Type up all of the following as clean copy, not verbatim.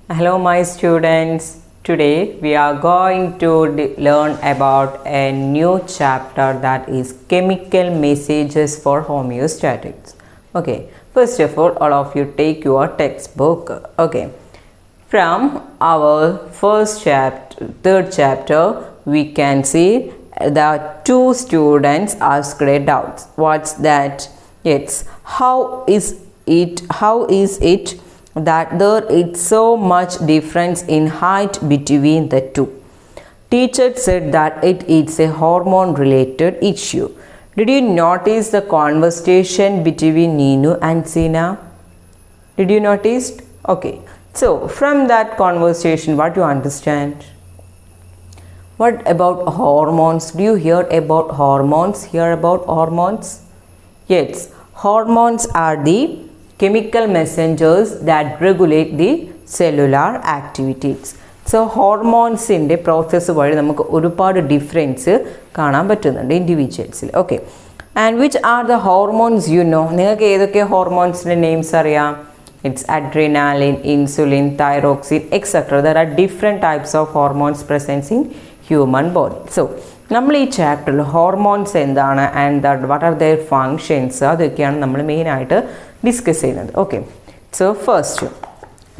Hello my students. Today we are going to learn about a new chapter that is chemical messages for homeostatics. Okay, first of all of you take your textbook. Okay, from our third chapter we can see that two students asked doubts. What's that? It's how is it that there is so much difference in height between the two? Teacher said that it is a hormone related issue. Did you notice the conversation between Ninu and Sina? Did you notice? Okay. So from that conversation, what you understand? What about hormones? Do you hear about hormones? Hear about hormones? Yes. Hormones are the chemical messengers that regulate the cellular activities. So hormones in the process വഴി നമുക്ക് ഒരുപാട് difference കാണാൻ പറ്റുന്നുണ്ട് ഇൻഡിവിജ്വൽസിൽ. Okay, and which are the hormones you know? നിങ്ങൾക്ക് ഏതൊക്കെ ഹോർമോൺസിൻ്റെ names അറിയാം? It's adrenaline, insulin, thyroxine, etc. There are different types of hormones present in human body. So നമ്മൾ ഈ ചാപ്റ്ററിൽ ഹോർമോൺസ് എന്താണ് and what are there functions അതൊക്കെയാണ് നമ്മൾ മെയിനായിട്ട് ഡിസ്കസ് ചെയ്യുന്നത്. Okay, so first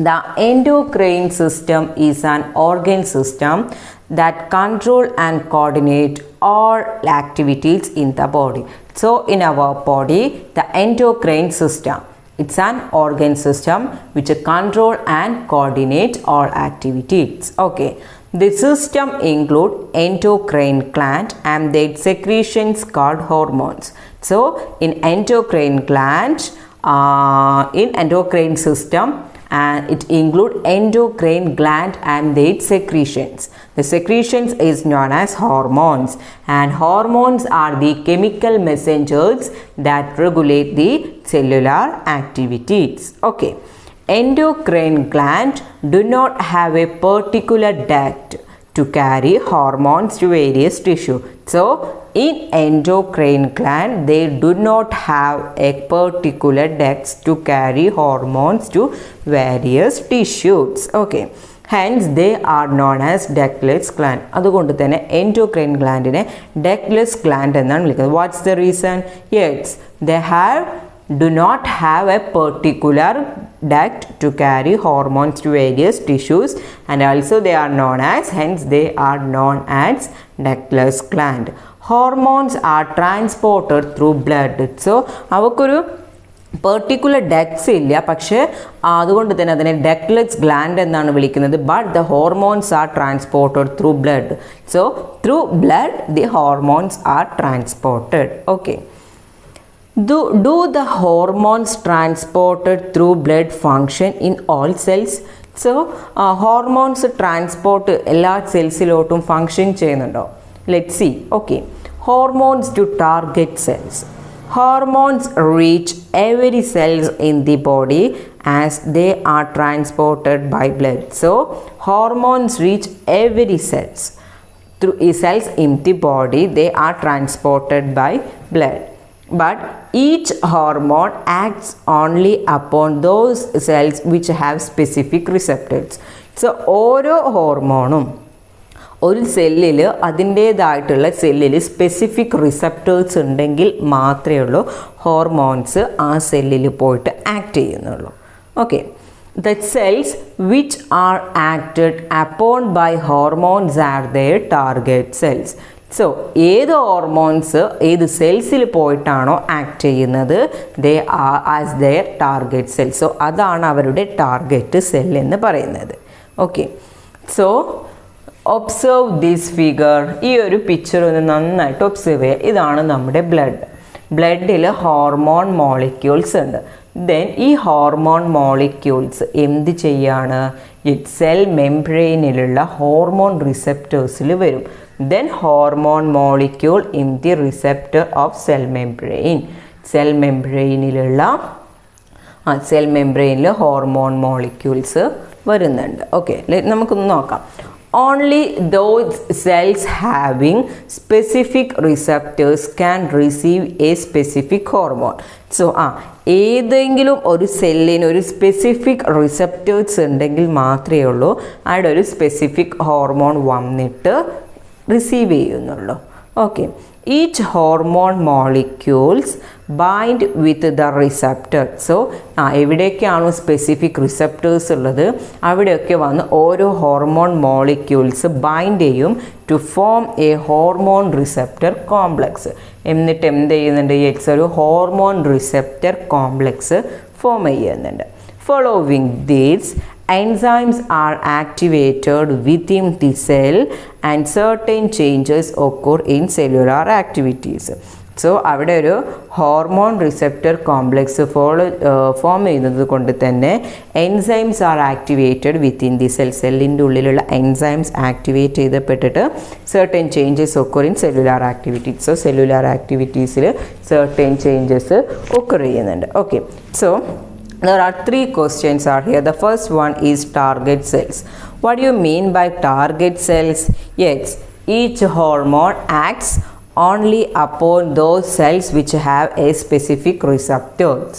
the endocrine system is an organ system that control and coordinate all activities in the body. So in our body, the endocrine system, it's an organ system which control and coordinate all activities. Okay, the system include endocrine gland and their secretions called hormones. So in endocrine gland, in endocrine system, and it include endocrine gland and their secretions. The secretions is known as hormones, and hormones are the chemical messengers that regulate the cellular activities. Okay, endocrine gland do not have a particular duct to carry hormones to various tissue. So in endocrine gland they do not have a particular ducts to carry hormones to various tissues. Okay, hence they are known as ductless gland. അതുകൊണ്ട് തന്നെ endocrine glandനെ ductless gland എന്നാണ് വിളിക്കുന്നത്. What's the reason? Yes, they do not have a particular duct to carry hormones to various tissues, and also they are known as, hence they are known as ductless gland. Hormones are transported through blood. So അവക്കൊരു particular ducts ഇല്ല, പക്ഷേ അതുകൊണ്ട് തന്നെ അതിനെ ductless gland എന്നാണ് വിളിക്കുന്നത്. But the hormones are transported through blood. So through blood the hormones are transported. Okay, do the hormones transported through blood function in all cells? So hormones transport എല്ലാ സെൽസിലോട്ടും function ചെയ്യുന്നുണ്ടോ? Let's see. Okay, hormones to target cells. Hormones reach every cells in the body as they are transported by blood. So hormones reach every cells in the body. They are transported by blood. But each hormone acts only upon those cells which have specific receptors. So ഓരോ ഹോർമോണും ഒരു സെല്ലിൽ അതിൻ്റേതായിട്ടുള്ള സെല്ലിൽ specific receptors ഉണ്ടെങ്കിൽ മാത്രമേ ഉള്ളൂ hormones ആ സെല്ലിൽ പോയിട്ട് ആക്ട് ചെയ്യുന്നുള്ളൂ. Okay, the cells which are acted upon by hormones are their target cells. So ഏത് ഹോർമോൺസ് ഏത് സെൽസിൽ പോയിട്ടാണോ ആക്ട് ചെയ്യുന്നത്, they are as there target cell. So അതാണ് അവരുടെ ടാർഗറ്റ് സെൽ എന്ന് പറയുന്നത്. Okay, so observe this figure. ഈ ഒരു പിക്ചർ ഒന്ന് നന്നായിട്ട് ഒബ്സർവ് ചെയ്യുക. ഇതാണ് നമ്മുടെ ബ്ലഡിൽ ഹോർമോൺ മോളിക്യൂൾസ് ഉണ്ട്. ദെൻ ഈ ഹോർമോൺ മോളിക്യൂൾസ് എന്ത് ചെയ്യാണ്? സെൽ മെംബ്രെയിനിലുള്ള ഹോർമോൺ റിസപ്റ്റേഴ്സിൽ വരും. Then hormone molecule in the receptor of cell membrane. Cell മെംബ്രെയിനിൽ ഹോർമോൺ മോളിക്യൂൾസ് വരുന്നുണ്ട്. ഓക്കെ, നമുക്കൊന്ന് നോക്കാം. Only those cells having specific receptors can receive a specific hormone. So ഏതെങ്കിലും ഒരു സെല്ലിന് ഒരു സ്പെസിഫിക് റിസപ്റ്റേഴ്സ് ഉണ്ടെങ്കിൽ മാത്രമേ ഉള്ളൂ അവിടെ ഒരു സ്പെസിഫിക് ഹോർമോൺ വന്നിട്ട് റിസീവ് ചെയ്യുന്നുള്ളൂ. Okay, each hormone molecules bind with the receptor. So എവിടെയൊക്കെയാണോ സ്പെസിഫിക് റിസപ്റ്റേഴ്സ് ഉള്ളത് അവിടെയൊക്കെ വന്ന് ഓരോ ഹോർമോൺ മോളിക്യൂൾസ് ബൈൻഡ് ചെയ്യും to form a hormone receptor complex. എന്നിട്ട് എന്ത് ചെയ്യുന്നുണ്ട്? ഒരു ഹോർമോൺ റിസപ്റ്റർ കോംപ്ലക്സ് ഫോം ചെയ്യുന്നുണ്ട്. Following these enzymes are activated within the cell and certain changes occur in cellular activities. So അവിടെ ഒരു ഹോർമോൺ റിസപ്റ്റർ കോംപ്ലക്സ് ഫോം ചെയ്യുന്നത് കൊണ്ട് തന്നെ enzymes are activated within the cell. സെല്ലിൻ്റെ ഉള്ളിലുള്ള എൻസൈംസ് ആക്ടിവേറ്റ് ചെയ്തപ്പെട്ടിട്ട് certain changes occur in cellular activities. So cellular ആക്ടിവിറ്റീസിൽ certain changes occur ചെയ്യുന്നുണ്ട്. Okay, so there are 3 questions are here. The first one is target cells. What do you mean by target cells? Yes, each hormone acts only upon those cells which have a specific receptors.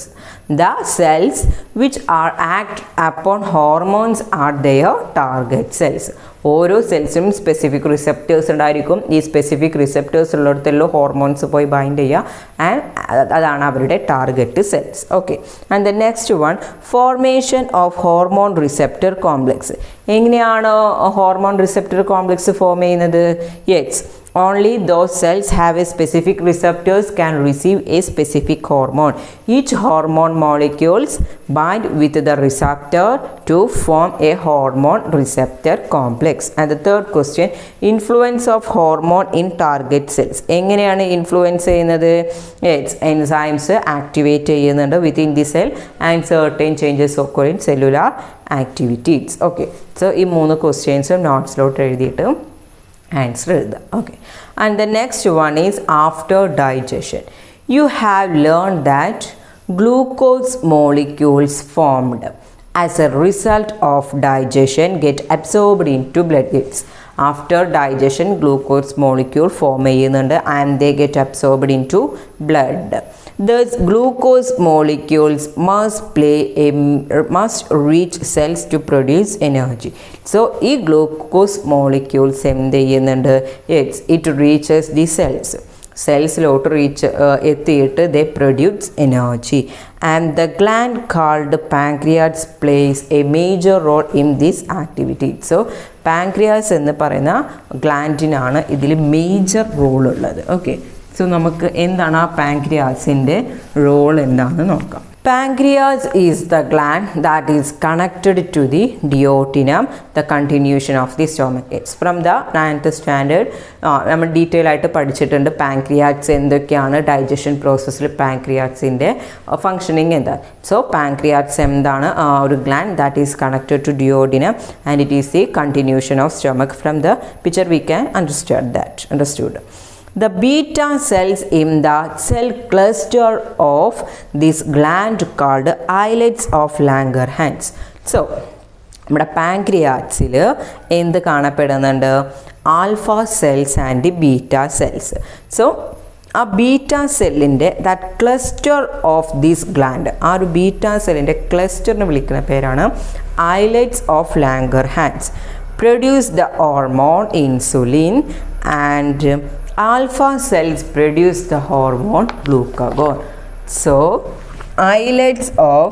The cells which are act upon hormones are their target cells. ഓരോ സെൽസിനും specific receptors ഉണ്ടായിരിക്കും. ഈ specific receptors ഉള്ളിടത്തെല്ലാം hormones പോയി bind ചെയ്യുക and അതാണ് അവരുടെ target cells. Okay, and the next one, formation of hormone receptor complex. എങ്ങനെയാണ് hormone receptor complex form ചെയ്യുന്നത്? Yes, only those cells have a specific receptors can receive a specific hormone. Each hormone molecules bind with the receptor to form a hormone receptor complex. And the third question, influence of hormone in target cells. എങ്ങനെയാണ് influence ചെയ്യുന്നത്? Enzymes activate ചെയ്യുന്നുണ്ട് within the cell and certain changes occur in cellular activities. Okay, so ഈ 3 ക്വസ്റ്റ്യൻസും നോട്ട്സിലോട്ട് എഴുതിയിട്ട് answer എഴുതുക. Okay, and the next one is after digestion. You have learn that glucose molecules formed as a result of digestion get absorbed into blood gets. After digestion glucose molecule form ചെയ്യുന്നുണ്ട് and they get absorbed into blood. Thus, glucose molecules must reach cells to produce energy. So, ഈ glucose molecules എന്ത് ചെയ്യുന്നുണ്ട്? It reaches the cells. സെൽസിലോട്ട് എത്തിയിട്ട് they produce energy. And the gland called pancreas plays a major role in this activity. So, pancreas എന്ന് പറയുന്ന ഗ്ലാൻഡിനാണ് ഇതിൽ major role ഉള്ളത്. Okay, so നമുക്ക് എന്താണ് ആ പാൻക്രിയാസിൻ്റെ റോൾ എന്താണെന്ന് നോക്കാം. Pancreas is the gland that is connected to the duodenum, the continuation of the stomach. It's from the 9th standard നമ്മൾ ഡീറ്റെയിൽ ആയിട്ട് പഠിച്ചിട്ടുണ്ട് പാൻക്രിയാസ് എന്തൊക്കെയാണ് ഡൈജഷൻ പ്രോസസ്സിൽ പാൻക്രിയാസിൻ്റെ ഫങ്ഷനിങ് എന്താ. സോ പാൻക്രിയാസ് എന്താണ്? ഒരു gland that is connected to duodenum and it is the continuation of stomach. From the picture we can understood. The beta cells in the cell cluster of this gland called islets of Langerhans. So, നമ്മുടെ പാൻക്രിയാസിൽ എന്ത് കാണപ്പെടുന്നുണ്ട്? Alpha cells and beta cells. So ആ beta സെല്ലിൻ്റെ that cluster of this gland, ആ ഒരു beta സെല്ലിൻ്റെ ക്ലസ്റ്ററിന് വിളിക്കുന്ന പേരാണ് islets of Langerhans. Produce the hormone insulin and alpha cells produce the hormone glucagon. So, islets of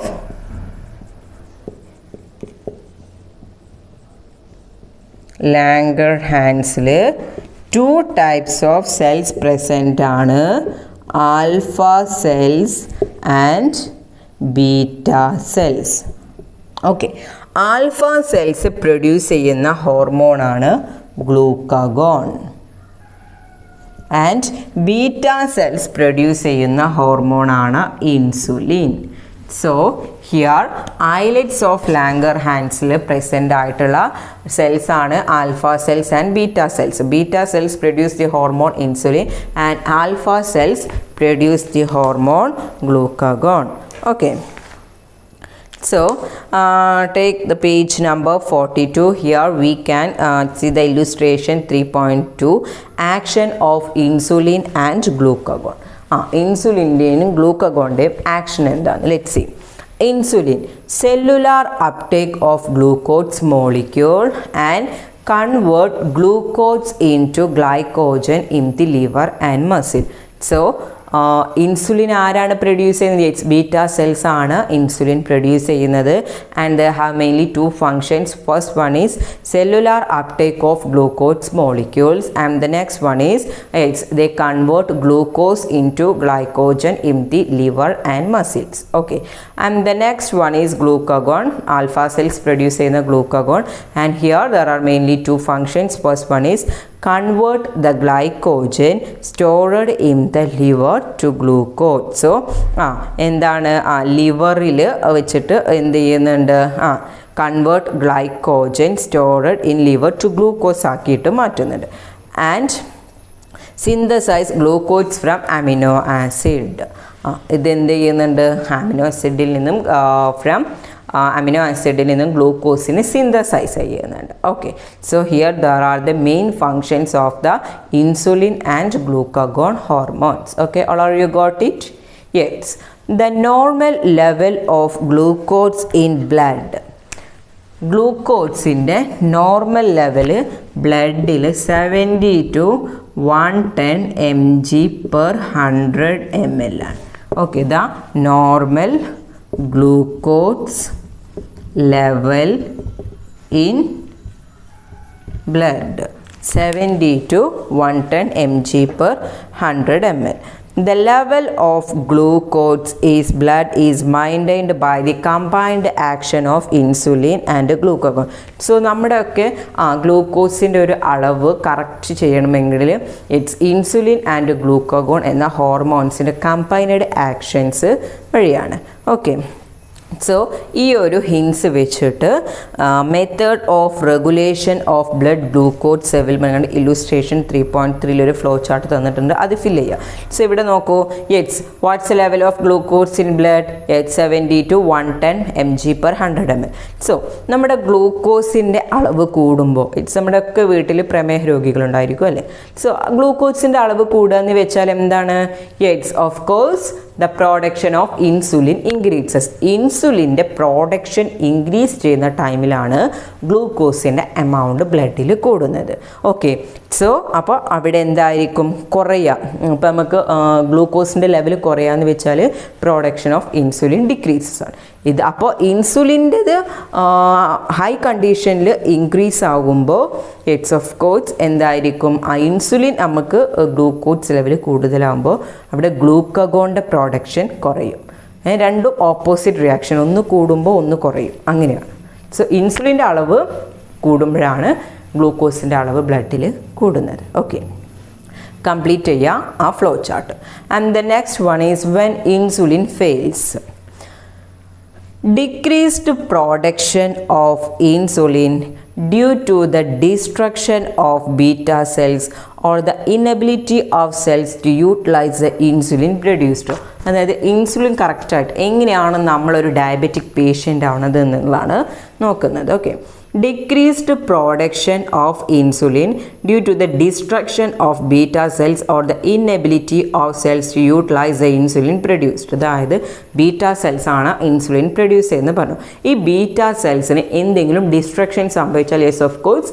Langerhans'il 2 types of cells present ആണ്, alpha cells and beta cells. Okay, alpha cells produce ചെയ്യുന്ന ഹോർമോൺ ആണ് glucagon. And beta cells produce ചെയ്യുന്ന ഹോർമോണാണ് insulin. So here islets of ലാംഗർഹാൻസിൽ present ആയിട്ടുള്ള cells ആണ് alpha cells and beta cells. Beta cells produce the hormone insulin and alpha cells produce the hormone glucagon. Okay, so take the page number 42. Here we can see the illustration 3.2, action of insulin and glucagon. ഇൻസുലിൻ്റെയും ഗ്ലൂക്കഗോണിൻ്റെയും action എന്താണ്? Let see. Insulin cellular uptake of glucose molecule and convert glucose into glycogen in the liver and muscle. So insulin ആരാണ് produce ചെയ്യുന്നത്? It's beta cells ആണ് insulin produce ചെയ്യുന്നത്. And they have mainly two functions. First one is cellular uptake of glucose molecules and the next one is they convert glucose into glycogen in the liver and muscles. Okay, and the next one is glucagon. Alpha cells produce ചെയ്യുന്ന glucagon. And here there are mainly two functions. First one is convert the glycogen stored in the liver to glucose. So എന്താണ് ലിവറിൽ വെച്ചിട്ട് എന്ത് ചെയ്യുന്നുണ്ട്? Convert glycogen stored in liver to glucose ആക്കിയിട്ട് മാറ്റുന്നുണ്ട്. And synthesize glucose from amino acid. ഇതെന്ത് ചെയ്യുന്നുണ്ട്? Amino ആസിഡിൽ നിന്നും അമിനോ ആസിഡിൽ നിന്നും ഗ്ലൂക്കോസിനെ സിന്തസൈസ് ചെയ്യുന്നുണ്ട്. Okay, so here there are the main functions of the insulin and glucagon hormones. Okay, all are you got it? Yes. The normal level of glucose in blood. ഗ്ലൂക്കോസിൻ്റെ normal level ബ്ലഡിൽ 70 to 110 mg/100 ആണ്. Okay, the normal glucose level in blood 70 to 110 mg/100 ml. The level of glucose is blood is maintained by the combined action of insulin and glucagon. So നമ്മുടെ ഒക്കെ ഗ്ലൂക്കോസിൻ്റെ ഒരു അളവ് correct ചെയ്യണമെങ്കിൽ it's insulin and glucagon എന്ന ഹോർമോൺസിൻ്റെ combined actions വഴിയാണ്. Okay, so ഈ ഒരു hints വെച്ചിട്ട് method of regulation of blood glucose level illustration 3.3 ഒരു ഫ്ലോ ചാർട്ട് തന്നിട്ടുണ്ട്, അത് ഫിൽ ചെയ്യുക. സോ ഇവിടെ നോക്കൂ, യെറ്റ്സ് what's level of glucose in blood? 70 to 110 mg/100 ml. So നമ്മുടെ ഗ്ലൂക്കോസിൻ്റെ അളവ് കൂടുമ്പോൾ ഇറ്റ്സ് നമ്മുടെ ഒക്കെ വീട്ടിൽ പ്രമേഹ രോഗികളുണ്ടായിരിക്കും അല്ലേ? സോ ഗ്ലൂക്കോസിൻ്റെ അളവ് കൂടുക എന്ന് വെച്ചാൽ എന്താണ്? Yes of course the production of insulin increases. ഇൻസുലിൻ്റെ പ്രൊഡക്ഷൻ ഇൻക്രീസ് ചെയ്യുന്ന ടൈമിലാണ് ഗ്ലൂക്കോസിൻ്റെ എമൗണ്ട് ബ്ലഡിൽ കൂടുന്നത്. ഓക്കെ, സോ അപ്പോൾ അവിടെ എന്തായിരിക്കും? കുറയുക. അപ്പോൾ നമുക്ക് ഗ്ലൂക്കോസിൻ്റെ ലെവൽ കുറയാന്ന് വെച്ചാൽ പ്രൊഡക്ഷൻ ഓഫ് ഇൻസുലിൻ ഡിക്രീസസ് ആണ്. ഇത് അപ്പോൾ ഇൻസുലിൻ്റെത് ഹൈ കണ്ടീഷനിൽ ഇൻക്രീസ് ആകുമ്പോൾ ഇറ്റ്സ് ഓഫ് കോഴ്സ് എന്തായിരിക്കും? ഇൻസുലിൻ നമുക്ക് ഗ്ലൂക്കോസ് ലെവൽ കൂടുതലാകുമ്പോൾ അവിടെ ഗ്ലൂക്കഗോണിൻ്റെ പ്രൊഡക്ഷൻ കുറയും. രണ്ടും ഓപ്പോസിറ്റ് റിയാക്ഷൻ, ഒന്ന് കൂടുമ്പോൾ ഒന്ന് കുറയും, അങ്ങനെയാണ്. സോ ഇൻസുലിൻ്റെ അളവ് കൂടുമ്പോഴാണ് ഗ്ലൂക്കോസിൻ്റെ അളവ് ബ്ലഡിൽ കൂടുന്നത്. ഓക്കെ, കംപ്ലീറ്റ് ചെയ്യുക ആ flow chart. And the next one is when insulin fails. Decreased production of insulin due to the destruction of beta cells or the inability of cells to utilize the insulin produced. അതായത് insulin കറക്റ്റായിട്ട് എങ്ങനെയാണ് നമ്മളൊരു diabetic patient ആവുന്നത് എന്നുള്ളതാണ് നോക്കുന്നത്. Okay, decreased production of insulin due to the destruction of beta cells or the inability of cells to utilize the insulin produced. അതായത് beta cells ആണ് insulin produce ചെയ്യുന്നത് പറഞ്ഞു. ഈ ബീറ്റാ സെൽസിന് എന്തെങ്കിലും ഡിസ്ട്രക്ഷൻ സംഭവിച്ചാൽ യെസ് ഓഫ് കോഴ്സ്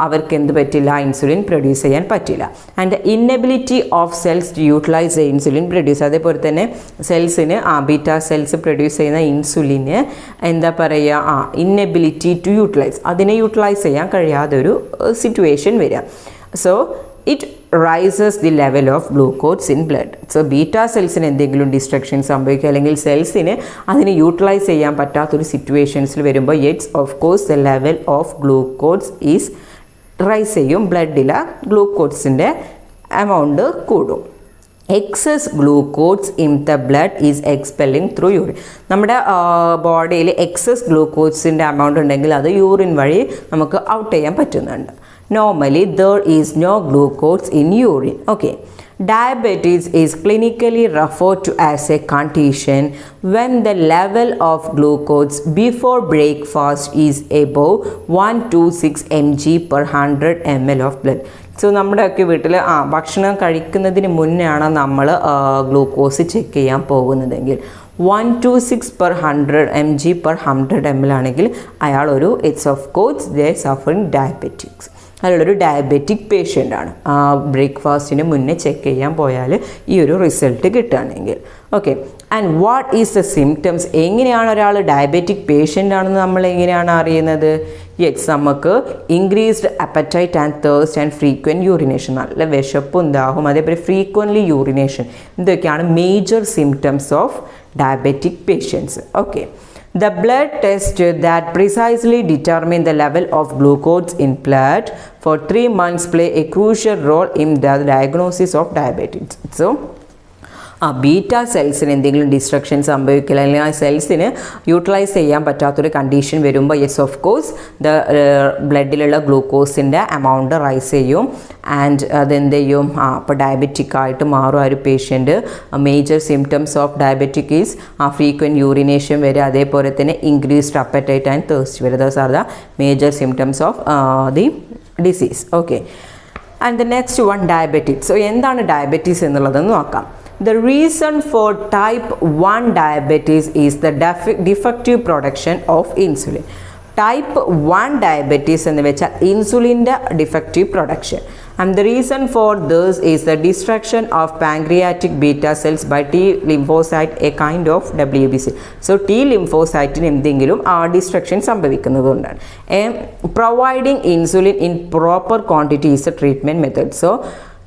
അവർക്ക് എന്ത് പറ്റില്ല? ഇൻസുലിൻ പ്രൊഡ്യൂസ് ചെയ്യാൻ പറ്റില്ല. And the inability of cells to utilize the insulin produce. അതേപോലെ തന്നെ സെൽസിന് ബീറ്റാ സെൽസ് പ്രൊഡ്യൂസ് ചെയ്യുന്ന ഇൻസുലിന് എന്താ പറയുക? ഇന്നബിലിറ്റി ടു യൂട്ടിലൈസ്, അതിനെ യൂട്ടിലൈസ് ചെയ്യാൻ കഴിയാതൊരു സിറ്റുവേഷൻ വരിക. So it rises the level of glucose in blood. So beta സെൽസിന് എന്തെങ്കിലും ഡിസ്ട്രക്ഷൻ സംഭവിക്കുക അല്ലെങ്കിൽ സെൽസിന് അതിനെ യൂട്ടിലൈസ് ചെയ്യാൻ പറ്റാത്തൊരു സിറ്റുവേഷൻസിൽ വരുമ്പോൾ it's of course the level of glucose is rise ചെയ്യും. ബ്ലഡിലെ ഗ്ലൂക്കോസിൻ്റെ എമൗണ്ട് കൂടും. Excess glucose in the blood is expelling through urine. നമ്മുടെ ബോഡിയിൽ എക്സസ് ഗ്ലൂക്കോസിൻ്റെ എമൗണ്ട് ഉണ്ടെങ്കിൽ അത് യൂറിൻ വഴി നമുക്ക് ഔട്ട് ചെയ്യാൻ പറ്റുന്നുണ്ട്. Normally there is no glucose in urine. Okay, diabetes is clinically referred to as a condition when the level of glucose before breakfast is above 126 mg/100 ml of blood. So നമ്മുടെയൊക്കെ വീട്ടിൽ ഭക്ഷണം കഴിക്കുന്നതിന് മുന്നെയാണ് നമ്മൾ glucose check ചെയ്യാൻ പോകുന്നതെങ്കിൽ 126 per 100 mg per 100 ml ആണെങ്കിൽ അയാൾ ഒരു it's of course they suffering diabetics, അയാളൊരു ഡയബറ്റിക് പേഷ്യൻ്റാണ്. ബ്രേക്ക്ഫാസ്റ്റിന് മുന്നേ ചെക്ക് ചെയ്യാൻ പോയാൽ ഈ ഒരു റിസൾട്ട് കിട്ടുകയാണെങ്കിൽ. Okay, and what is the symptoms? എങ്ങനെയാണ് ഒരാൾ ഡയബറ്റിക് പേഷ്യൻ്റ് ആണെന്ന് നമ്മൾ എങ്ങനെയാണ് അറിയുന്നത്? യെസ്, നമുക്ക് increased appetite and thirst and frequent urination, നല്ല വിശപ്പും ദാഹവും അതേപോലെ ഫ്രീക്വൻ്റ്ലി യൂറിനേഷൻ, ഇതൊക്കെയാണ് major symptoms of diabetic patients. Okay, the blood test that precisely determine the level of glucose in blood for 3 months play a crucial role in the diagnosis of diabetes. So beta സെൽസിന് എന്തെങ്കിലും destruction സംഭവിക്കില്ല, അല്ലെങ്കിൽ ആ സെൽസിന് utilise ചെയ്യാൻ പറ്റാത്തൊരു condition വരുമ്പോൾ yes of course the ബ്ലഡിലുള്ള ഗ്ലൂക്കോസിൻ്റെ എമൗണ്ട് റൈസ് ചെയ്യും. ആൻഡ് അതെന്ത് ചെയ്യും? അപ്പോൾ ഡയബറ്റിക് ആയിട്ട് മാറും ആ ഒരു patient. Major symptoms of diabetic is frequent urination വരെ, അതേപോലെ തന്നെ ഇൻക്രീസ്ഡ് അപ്പറ്റൈറ്റ് ആൻഡ് തേഴ്സ്റ്റ് വരെ. Those are the major symptoms of the disease. Okay, and the next one diabetics. So എന്താണ് ഡയബറ്റീസ് എന്നുള്ളതെന്ന് നോക്കാം. The reason for type 1 diabetes is the defective production of insulin. Type 1 diabetes എന്ന് വെച്ചാൽ ഇൻസുലിൻ്റെ defective production. And the reason for this is the destruction of pancreatic beta cells by T lymphocyte, a kind of WBC. So T lymphocyte എന്തെങ്കിലും destruction സംഭവിക്കുന്നതുകൊണ്ടാണ്. Providing insulin in proper quantity is a treatment method. So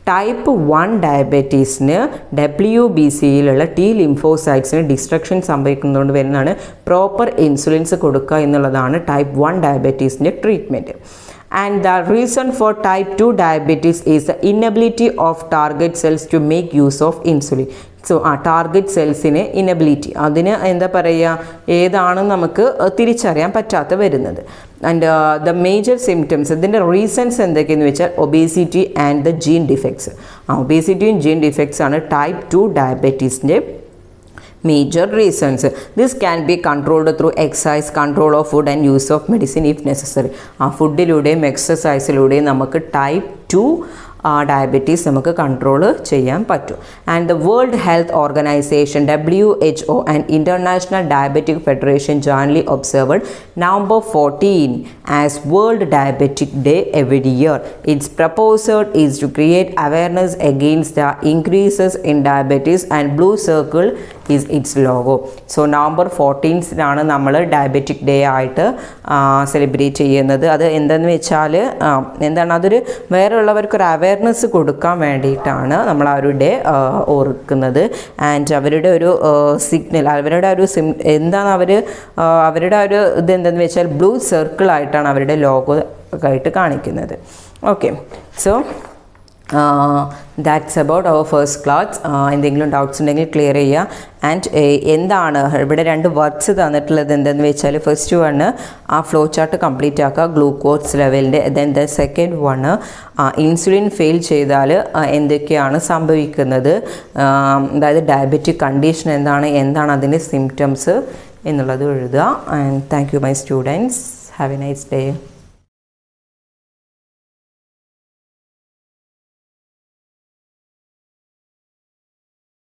type 1 ഡയബറ്റീസിന് WBCയിലുള്ള T ലിംഫോസൈറ്റ്സിന് destruction സംഭവിക്കുന്നതുകൊണ്ട് വരുന്നതാണ് proper insulins കൊടുക്കുക എന്നുള്ളതാണ് type 1 ഡയബറ്റീസിൻ്റെ treatment. And the reason for type 2 diabetes is the inability of target cells to make use of insulin. So target സെൽസിന് inability, അതിന് എന്താ പറയുക, ഏതാണെന്ന് നമുക്ക് തിരിച്ചറിയാൻ പറ്റാത്ത വരുന്നത്. ആൻഡ് ദ മേജർ സിംറ്റംസ്, ഇതിൻ്റെ റീസൺസ് എന്തൊക്കെയെന്ന് വെച്ചാൽ obesity and the gene defects. ഒബേസിറ്റിയും ജീൻ ഡിഫക്ട്സ് ആണ് ടൈപ്പ് 2 ഡയബറ്റീസിൻ്റെ major reasons. This can be controlled through exercise, control of food and use of medicine if necessary. ഫുഡിലൂടെയും എക്സസൈസിലൂടെയും നമുക്ക് ടൈപ്പ് 2 ഡയബറ്റീസ് നമുക്ക് control ചെയ്യാൻ പറ്റും. And the world health organisation WHO and international diabetic federation jointly observed November 14 as World Diabetic Day every year. Its proposal is to create awareness against the increases in diabetes, and blue circle is its logo. So November 14th നമ്മൾ diabetic day ആയിട്ട് celebrate ചെയ്യുന്നത്. അത് എന്തെന്ന് വെച്ചാൽ എന്താണ്, അതൊരു വേറെയുള്ളവർക്കൊരു awareness കൊടുക്കാൻ വേണ്ടിയിട്ടാണ് നമ്മൾ ആ ഒരു ഡേ ഓർക്കുന്നത്. ആൻഡ് അവരുടെ ഒരു സിഗ്നൽ, അവരുടെ ഒരു എന്താണ് അവരുടെ ഒരു ഇതെന്തെന്ന് വെച്ചാൽ ബ്ലൂ സർക്കിളായിട്ടാണ് അവരുടെ ലോഗോ ആയിട്ട് കാണിക്കുന്നത്. Okay, so that's about our first class. എന്തെങ്കിലും ഡൗട്ട്സ് ഉണ്ടെങ്കിൽ ക്ലിയർ ചെയ്യുക. ആൻഡ് എന്താണ് ഇവിടെ 2 വർക്ക്സ് തന്നിട്ടുള്ളത് എന്തെന്ന് വെച്ചാൽ, first one flow chart complete ആക്കുക ഗ്ലൂക്കോസ് ലെവലിൻ്റെ. Then the second one insulin fail ചെയ്താൽ എന്തൊക്കെയാണ് സംഭവിക്കുന്നത്, അതായത് ഡയബറ്റിക് കണ്ടീഷൻ എന്താണ് അതിൻ്റെ സിംറ്റംസ് എന്നുള്ളത് എഴുതുക. And thank you my students. Have A nice day.